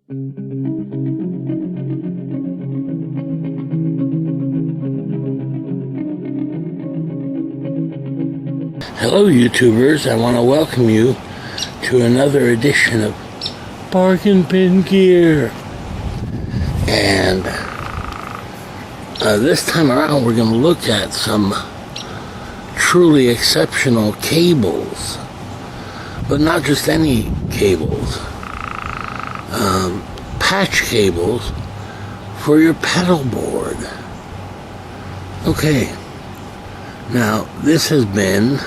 Hello YouTubers, I want to welcome you to another edition of Bargain Bin Gear. And this time around we're going to look at some truly exceptional cables. But not just any cables. Patch cables for your pedal board. Okay. Now, this has been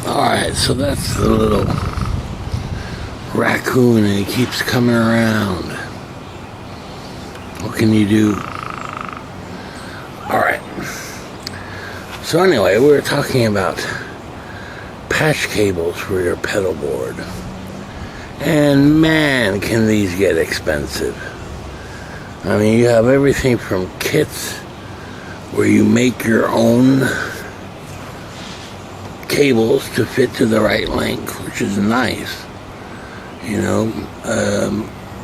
alright, so that's the little raccoon and he keeps coming around. What can you do? Alright. So anyway, we were talking about patch cables for your pedal board. And man, can these get expensive. I mean, you have everything from kits where you make your own cables to fit to the right length, which is nice, you know,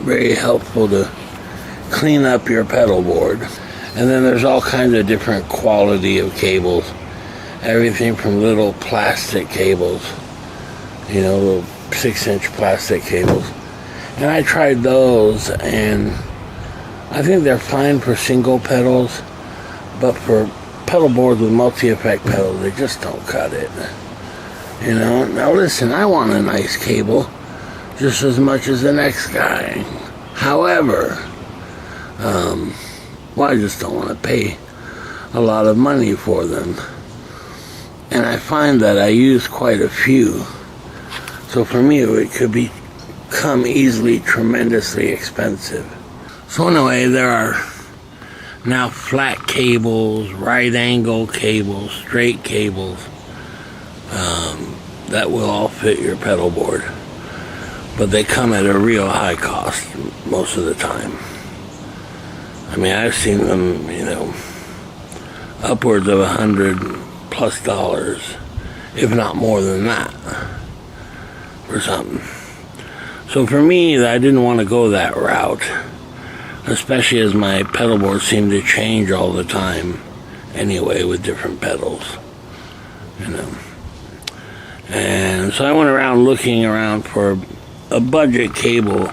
very helpful to clean up your pedal board. And then there's all kinds of different quality of cables, everything from little plastic cables, you know, little 6-inch plastic cables, and I tried those, and I think they're fine for single pedals, but for pedal boards with multi-effect pedals, they just don't cut it. You know, now listen, I want a nice cable just as much as the next guy. However, well, I just don't want to pay a lot of money for them. And I find that I use quite a few. So for me, it could become easily tremendously expensive. So anyway, there are now flat cables, right angle cables, straight cables that will all fit your pedal board, but they come at a real high cost most of the time. I mean, I've seen them, you know, upwards of $100+, if not more than that, for something. So for me, I didn't want to go that route, especially as my pedal board seemed to change all the time anyway with different pedals, you know. And so I went around looking around for a budget cable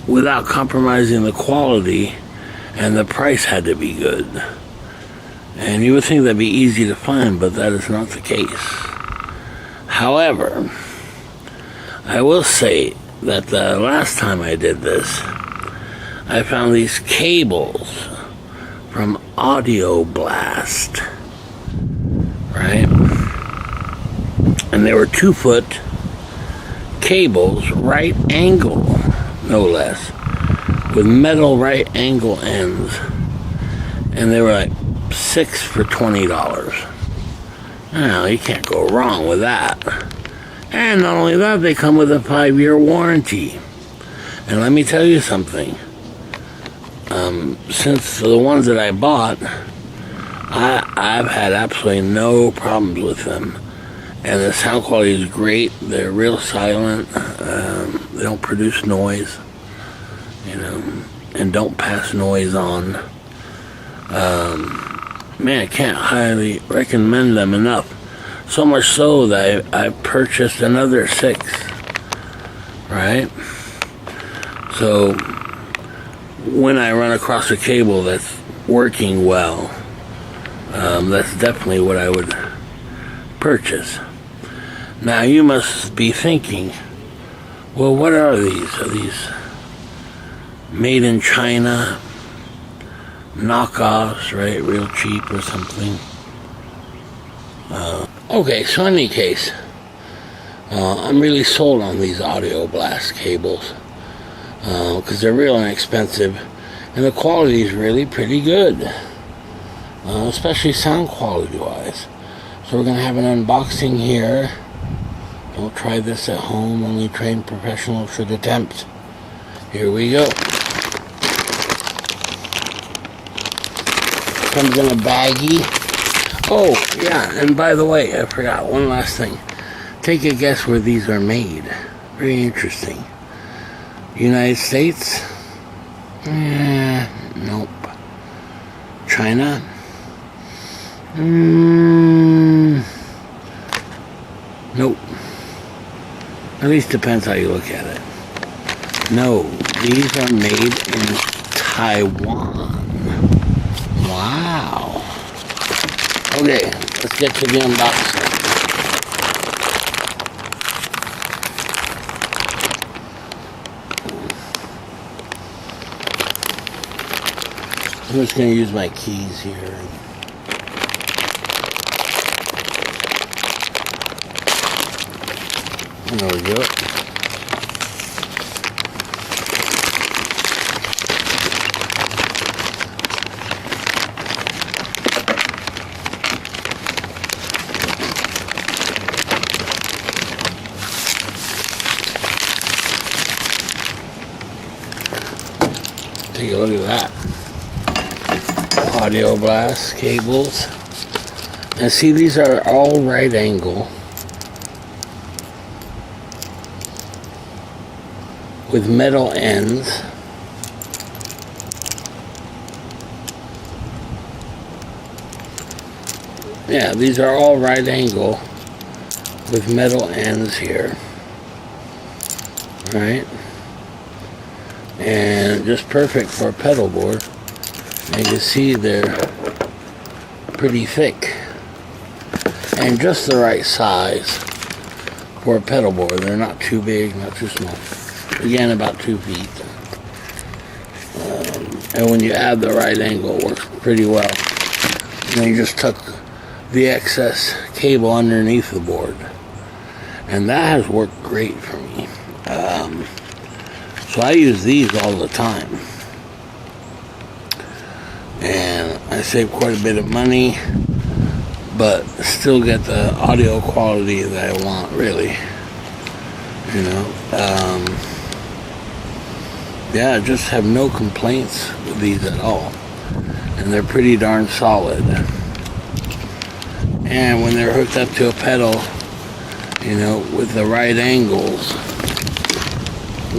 without compromising the quality, and the price had to be good. And you would think that'd be easy to find, but that is not the case. However, I will say that the last time I did this, I found these cables from Audio Blast, right? And they were 2-foot cables, right angle, no less, with metal right angle ends. And they were like 6 for $20. Now, you can't go wrong with that. And not only that, they come with a 5-year warranty. And let me tell you something. Since the ones that I bought, I've had absolutely no problems with them. And the sound quality is great. They're real silent. They don't produce noise, you know, and don't pass noise on. Man, I can't highly recommend them enough. So much so that I purchased another 6, right? So when I run across a cable that's working well, that's definitely what I would purchase. Now you must be thinking, well, what are these? Are these made in China, knockoffs, right? Real cheap or something? Okay, so in any case, I'm really sold on these Audio Blast cables because they're real inexpensive and the quality is really pretty good, especially sound quality wise. So we're going to have an unboxing here. Don't try this at home, only trained professionals should attempt. Here we go. Comes in a baggie. Oh, yeah, and by the way, I forgot one last thing. Take a guess where these are made. Very interesting. United States? Nope. China? Nope. At least depends how you look at it. No, these are made in Taiwan. Wow. Okay, let's get to the unboxing. I'm just going to use my keys here. There we go. Take a look at that. Audio Blast cables. And see, these are all right angle with metal ends. Yeah, these are all right angle with metal ends here. Right? And just perfect for a pedal board. And you see they're pretty thick and just the right size for a pedal board. They're not too big, not too small. Again, about 2 feet. And when you add the right angle, it works pretty well. And then you just tuck the excess cable underneath the board. And that has worked great for me. So I use these all the time. And I save quite a bit of money, but still get the audio quality that I want, really. You know, yeah, I just have no complaints with these at all. And they're pretty darn solid. And when they're hooked up to a pedal, you know, with the right angles,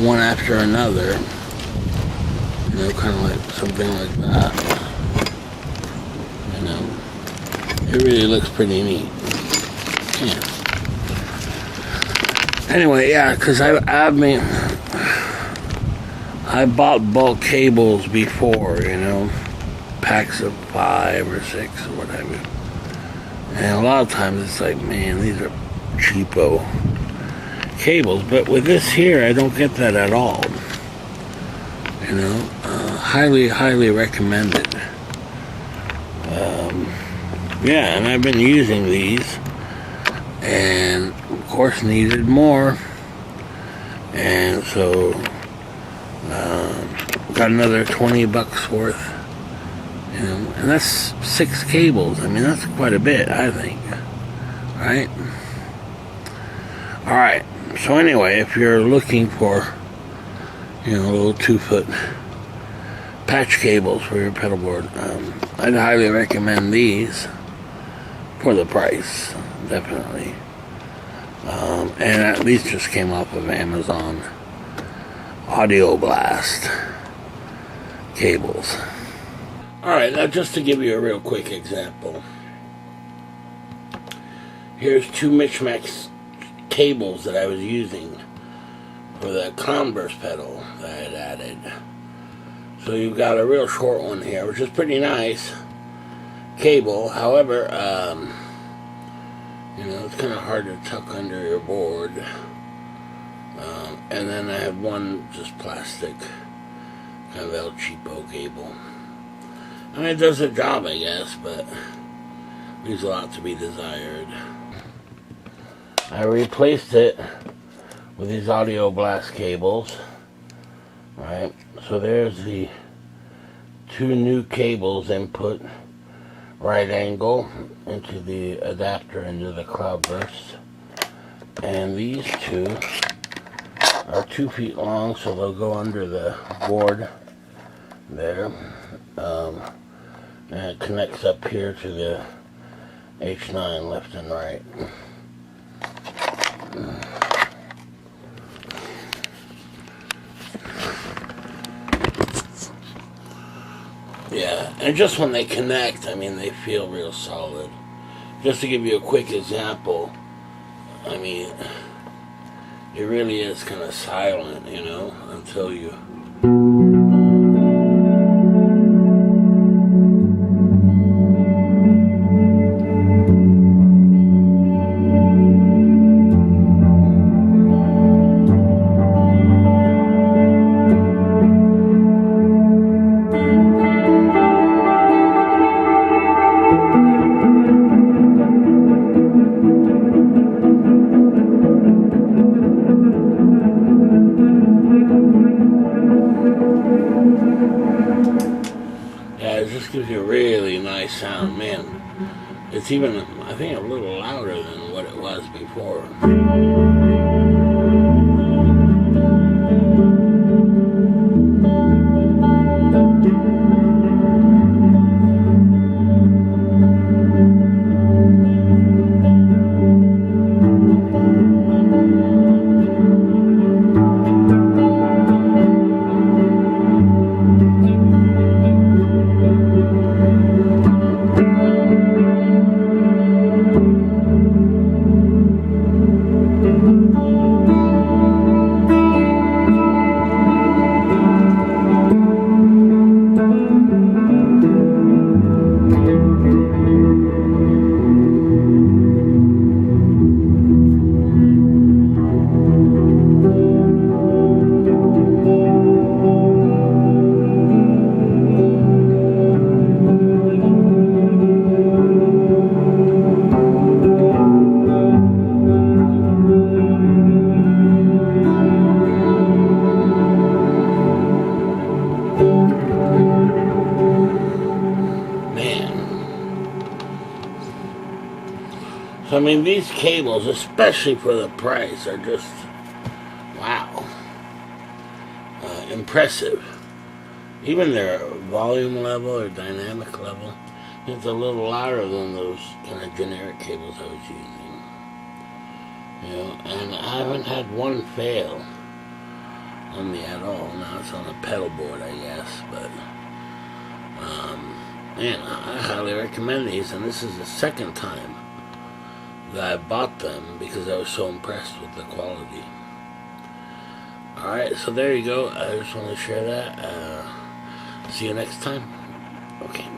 one after another, you know, kind of like something like that. You know, it really looks pretty neat. Yeah. Anyway, yeah, because I bought bulk cables before, you know, packs of 5 or 6 or whatever. And a lot of times it's like, man, these are cheapo cables. But with this here, I don't get that at all. You know, highly, highly recommended. Yeah, and I've been using these, and of course needed more, and so got another $20 worth, you know, and that's 6 cables. I mean, that's quite a bit, I think, right? All right. So anyway, if you're looking for, you know, little 2-foot patch cables for your pedal board, I'd highly recommend these for the price, definitely. And these just came off of Amazon. Audio Blast cables. Alright, now just to give you a real quick example. Here's 2 Mishmax cables that I was using for the Clownburst pedal that I had added. So you've got a real short one here, which is pretty nice cable. However, you know, it's kind of hard to tuck under your board. And then I have one just plastic, kind of El Cheapo cable. I mean, it does the job, I guess, but leaves a lot to be desired. I replaced it with these Audio Blast cables, right? So there's the two new cables input, right angle into the adapter into the Cloudburst, and these two are 2 feet long, so they'll go under the board there, and it connects up here to the H9 left and right. Yeah, and just when they connect, I mean, they feel real solid. Just to give you a quick example, I mean, it really is kind of silent, you know, until you... Gives you a really nice sound, man. It's even, I think, a little louder than what it was before. So, I mean, these cables, especially for the price, are just, wow, impressive. Even their volume level or dynamic level, it's a little louder than those kind of generic cables I was using. You know, and I haven't had one fail on me at all. Now it's on a pedalboard, I guess, but, man, I highly recommend these, and this is the second time that I bought them because I was so impressed with the quality. Alright, so there you go. I just want to share that. See you next time. Okay.